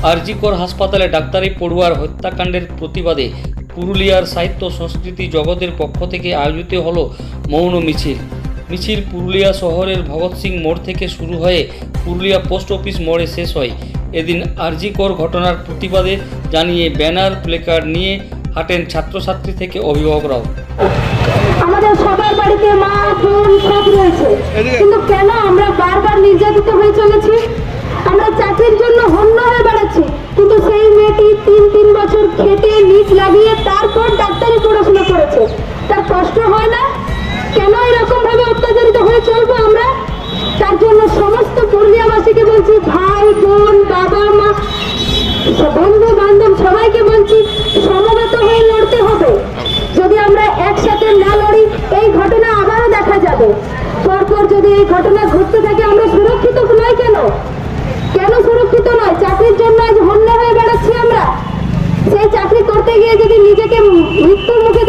আরজিকর হাসপাতালে ডাক্তারি পড়ুয়ার হত্যাকাণ্ডের প্রতিবাদে পুরুলিয়ার সাহিত্য সংস্কৃতি জগতের পক্ষ থেকে আয়োজিত হলো মৌন মিছিল। মিছিল পুরুলিয়া শহরের ভগৎ সিং মোড় থেকে শুরু হয়ে পুরুলিয়া পোস্ট অফিস মোড়ে শেষ হয়। এদিন আরজিকর ঘটনার প্রতিবাদে জানিয়ে ব্যানার প্লেকার্ড নিয়ে হাঁটেন ছাত্রছাত্রী থেকে অভিভাবকরাও। আমাদের সবার বাড়িতে মা বোন সব রয়েছে, কিন্তু কেন আমরা বারবার নির্যাতিত হয়ে চলেছি? আমরা চাকরির জন্য হন্য হয়ে বেড়াচ্ছি, কিন্তু সেই মেয়েটি 3 বছর খেটে নিট লাগিয়ে তারপর ডাক্তারি পড়াশোনা করেছে। তার কষ্ট হয় না? কেন এরকম ভাবে অত্যাচারিত হয়ে চলবো আমরা? তার জন্য সমস্ত পুরুলিয়াবাসীকে বলছি, ভাই বোন বাবা মা বন্ধু বান্ধব সবাইকে বলছি, সমবেত হয়ে লড়তে হবে। যদি আমরা একসাথে না লড়ি, এই ঘটনা আবারও দেখা যাবে। পরপর যদি এই ঘটনা ঘটতে থাকে, আমরা সুরক্ষিত নয়। কেন সুরক্ষিত নয়? চাকরির জন্য আজ হন্য হয়ে বেড়াচ্ছি আমরা। সেই চাকরি করতে গিয়ে যদি নিজেকে মৃত্যুর মুখে